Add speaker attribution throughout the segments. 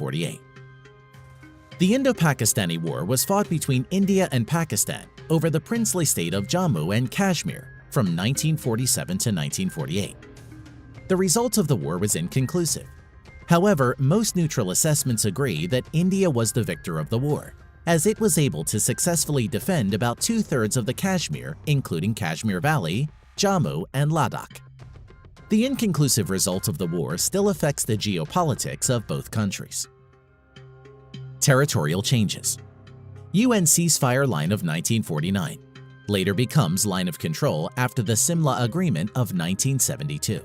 Speaker 1: 1948. The Indo-Pakistani War was fought between India and Pakistan over the princely state of Jammu and Kashmir from 1947 to 1948. The result of the war was inconclusive. However, most neutral assessments agree that India was the victor of the war, as it was able to successfully defend about two-thirds of the Kashmir, including Kashmir Valley, Jammu, and Ladakh. The inconclusive result of the war still affects the geopolitics of both countries. Territorial changes. UN ceasefire line of 1949. Later becomes line of control after the Simla Agreement of 1972.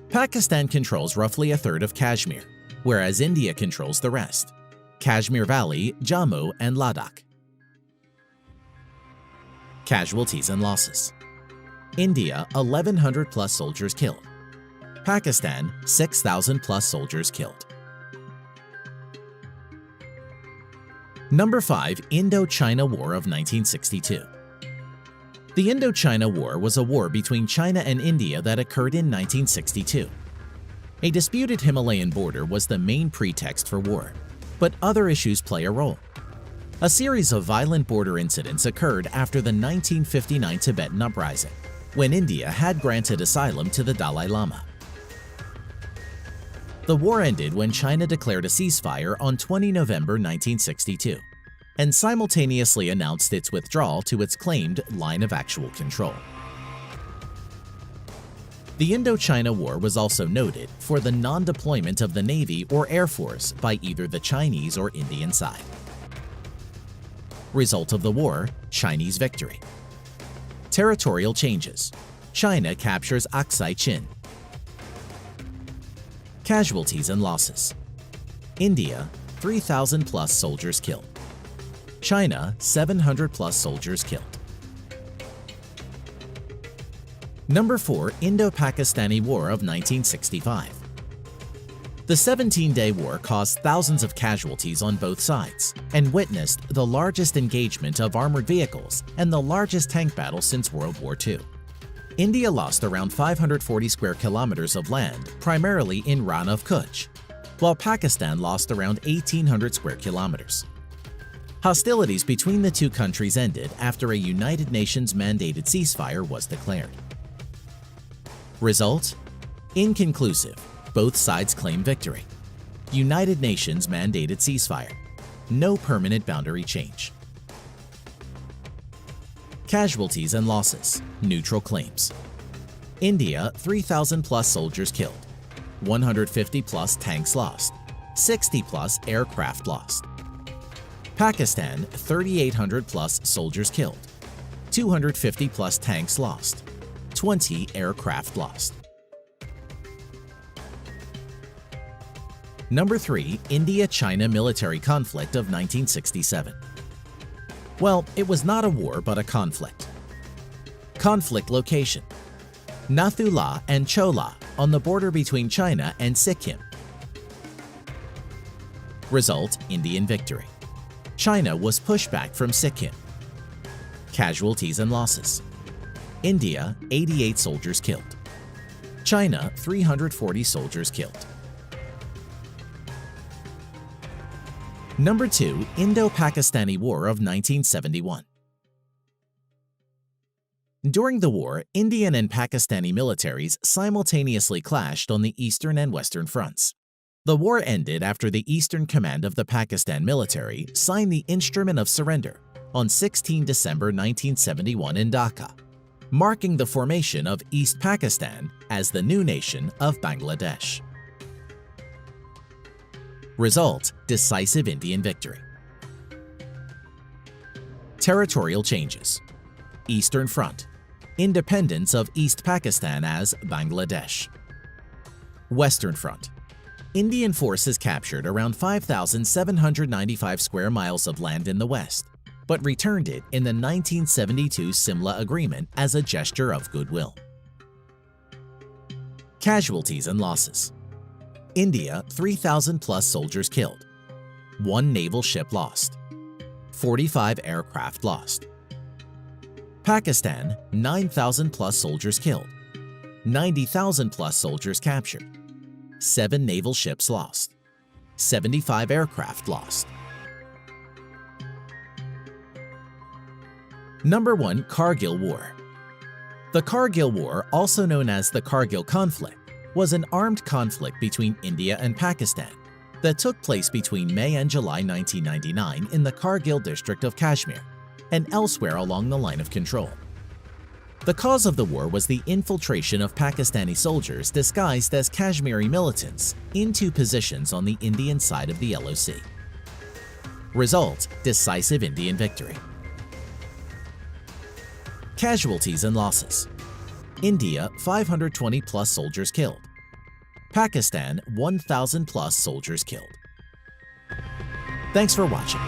Speaker 1: Pakistan controls roughly a third of Kashmir, whereas India controls the rest: Kashmir Valley, Jammu, and Ladakh. Casualties and losses. India, 1,100 plus soldiers killed. Pakistan, 6,000 plus soldiers killed. Number 5. Indo-China War of 1962. The Indo-China War was a war between China and India that occurred in 1962. A disputed Himalayan border was the main pretext for war, but other issues play a role. A series of violent border incidents occurred after the 1959 Tibetan Uprising, when India had granted asylum to the Dalai Lama. The war ended when China declared a ceasefire on 20 November 1962 and simultaneously announced its withdrawal to its claimed line of actual control. The Indo-China War was also noted for the non-deployment of the Navy or Air Force by either the Chinese or Indian side. Result of the war: Chinese victory. Territorial changes. China captures Aksai Chin. Casualties and losses. India, 3,000 plus soldiers killed. China, 700 plus soldiers killed. Number 4. Indo-Pakistani War of 1965. The 17-day war caused thousands of casualties on both sides and witnessed the largest engagement of armored vehicles and the largest tank battle since World War II. India lost around 540 square kilometers of land, primarily in Rann of Kutch, while Pakistan lost around 1,800 square kilometers. Hostilities between the two countries ended after a United Nations mandated ceasefire was declared. Result: inconclusive. Both sides claim victory. United Nations mandated ceasefire. No permanent boundary change. Casualties and losses. Neutral claims. India, 3,000 plus soldiers killed. 150 plus tanks lost. 60 plus aircraft lost. Pakistan, 3,800 plus soldiers killed. 250 plus tanks lost. 20 aircraft lost. Number 3. India-China military conflict of 1967. Well, it was not a war but a conflict. Conflict location: Nathula and Chola on the border between China and Sikkim. Result: Indian victory. China was pushed back from Sikkim. Casualties and losses. India, 88 soldiers killed. China, 340 soldiers killed. Number 2. Indo-Pakistani War of 1971. During the war, Indian and Pakistani militaries simultaneously clashed on the eastern and western fronts. The war ended after the Eastern Command of the Pakistan military signed the Instrument of Surrender on 16 December 1971 in Dhaka, marking the formation of East Pakistan as the new nation of Bangladesh. Result: decisive Indian victory. Territorial changes. Eastern Front: independence of East Pakistan as Bangladesh. Western Front: Indian forces captured around 5,795 square miles of land in the west, but returned it in the 1972 Simla Agreement as a gesture of goodwill. Casualties and losses. India, 3,000 plus soldiers killed. 1 naval ship lost. 45 aircraft lost. Pakistan, 9,000 plus soldiers killed. 90,000 plus soldiers captured. 7 naval ships lost. 75 aircraft lost. Number 1. Kargil War. The Kargil War, also known as the Kargil Conflict, was an armed conflict between India and Pakistan that took place between May and July 1999 in the Kargil district of Kashmir and elsewhere along the line of control. The cause of the war was the infiltration of Pakistani soldiers disguised as Kashmiri militants into positions on the Indian side of the LOC. Result: decisive Indian victory. Casualties and losses: India 520 plus soldiers killed. Pakistan 1,000 plus soldiers killed. Thanks for watching.